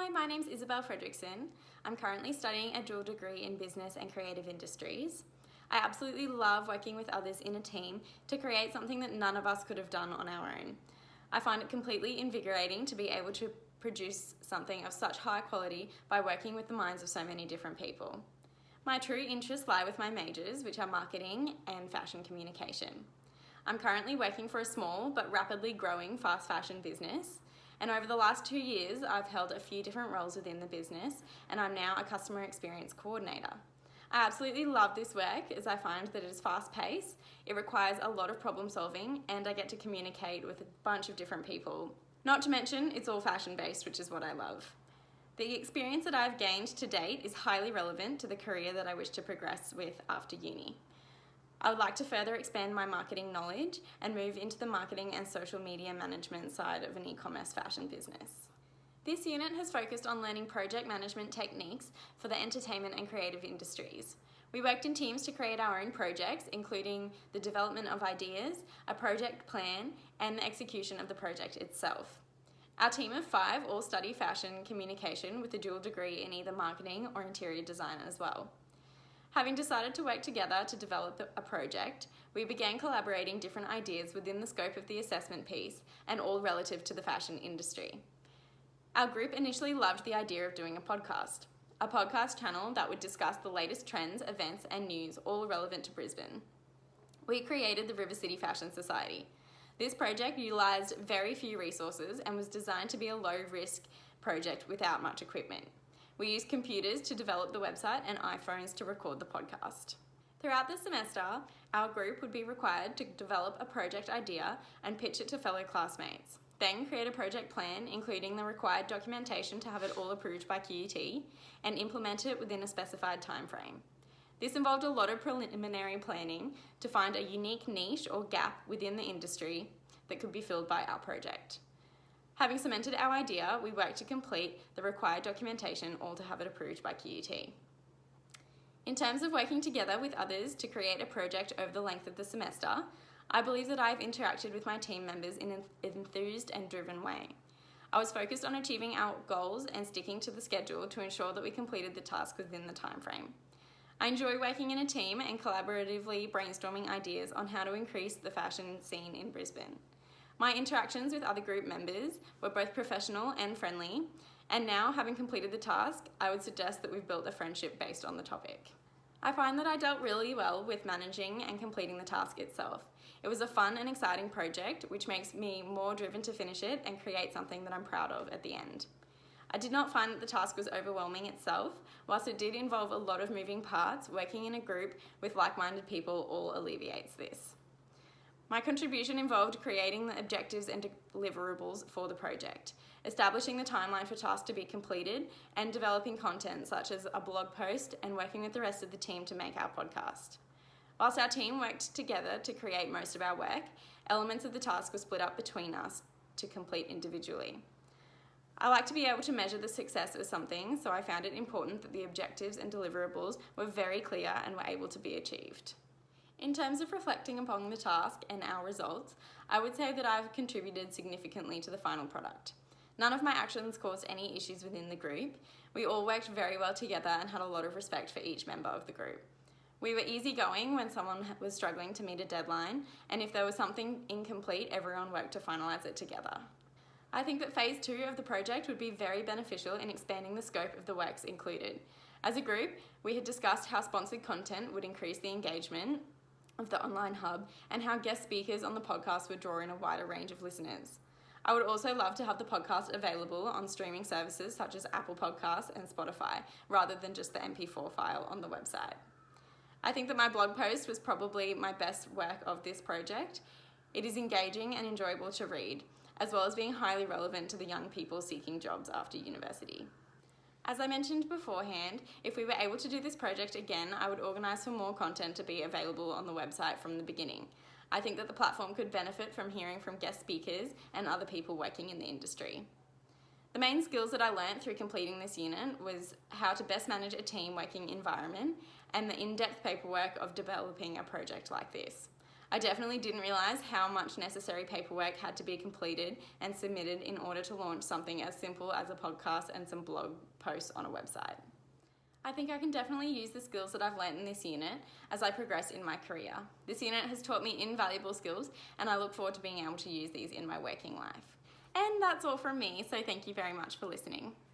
Hi, my name's Isabel Fredrickson. I'm currently studying a dual degree in business and creative industries. I absolutely love working with others in a team to create something that none of us could have done on our own. I find it completely invigorating to be able to produce something of such high quality by working with the minds of so many different people. My true interests lie with my majors, which are marketing and fashion communication. I'm currently working for a small but rapidly growing fast fashion business. And over the last 2 years, I've held a few different roles within the business, and I'm now a customer experience coordinator. I absolutely love this work as I find that it is fast paced, it requires a lot of problem solving, and I get to communicate with a bunch of different people. Not to mention, it's all fashion based, which is what I love. The experience that I've gained to date is highly relevant to the career that I wish to progress with after uni. I would like to further expand my marketing knowledge and move into the marketing and social media management side of an e-commerce fashion business. This unit has focused on learning project management techniques for the entertainment and creative industries. We worked in teams to create our own projects, including the development of ideas, a project plan, and the execution of the project itself. Our team of 5 all study fashion communication with a dual degree in either marketing or interior design as well. Having decided to work together to develop a project, we began collaborating different ideas within the scope of the assessment piece and all relative to the fashion industry. Our group initially loved the idea of doing a podcast channel that would discuss the latest trends, events and news all relevant to Brisbane. We created the River City Fashion Society. This project utilised very few resources and was designed to be a low-risk project without much equipment. We used computers to develop the website and iPhones to record the podcast. Throughout the semester, our group would be required to develop a project idea and pitch it to fellow classmates. Then create a project plan, including the required documentation to have it all approved by QUT, and implement it within a specified time frame. This involved a lot of preliminary planning to find a unique niche or gap within the industry that could be filled by our project. Having cemented our idea, we worked to complete the required documentation, all to have it approved by QUT. In terms of working together with others to create a project over the length of the semester, I believe that I've interacted with my team members in an enthused and driven way. I was focused on achieving our goals and sticking to the schedule to ensure that we completed the task within the time frame. I enjoy working in a team and collaboratively brainstorming ideas on how to increase the fashion scene in Brisbane. My interactions with other group members were both professional and friendly, and now, having completed the task, I would suggest that we've built a friendship based on the topic. I find that I dealt really well with managing and completing the task itself. It was a fun and exciting project, which makes me more driven to finish it and create something that I'm proud of at the end. I did not find that the task was overwhelming itself. Whilst it did involve a lot of moving parts, working in a group with like-minded people all alleviates this. My contribution involved creating the objectives and deliverables for the project, establishing the timeline for tasks to be completed, and developing content such as a blog post and working with the rest of the team to make our podcast. Whilst our team worked together to create most of our work, elements of the task were split up between us to complete individually. I like to be able to measure the success of something, so I found it important that the objectives and deliverables were very clear and were able to be achieved. In terms of reflecting upon the task and our results, I would say that I've contributed significantly to the final product. None of my actions caused any issues within the group. We all worked very well together and had a lot of respect for each member of the group. We were easygoing when someone was struggling to meet a deadline, and if there was something incomplete, everyone worked to finalise it together. I think that phase 2 of the project would be very beneficial in expanding the scope of the works included. As a group, we had discussed how sponsored content would increase the engagement of the online hub and how guest speakers on the podcast would draw in a wider range of listeners. I would also love to have the podcast available on streaming services such as Apple Podcasts and Spotify, rather than just the MP4 file on the website. I think that my blog post was probably my best work of this project. It is engaging and enjoyable to read, as well as being highly relevant to the young people seeking jobs after university. As I mentioned beforehand, if we were able to do this project again, I would organise for more content to be available on the website from the beginning. I think that the platform could benefit from hearing from guest speakers and other people working in the industry. The main skills that I learnt through completing this unit was how to best manage a team working environment and the in-depth paperwork of developing a project like this. I definitely didn't realise how much necessary paperwork had to be completed and submitted in order to launch something as simple as a podcast and some blog posts on a website. I think I can definitely use the skills that I've learnt in this unit as I progress in my career. This unit has taught me invaluable skills, and I look forward to being able to use these in my working life. And that's all from me, so thank you very much for listening.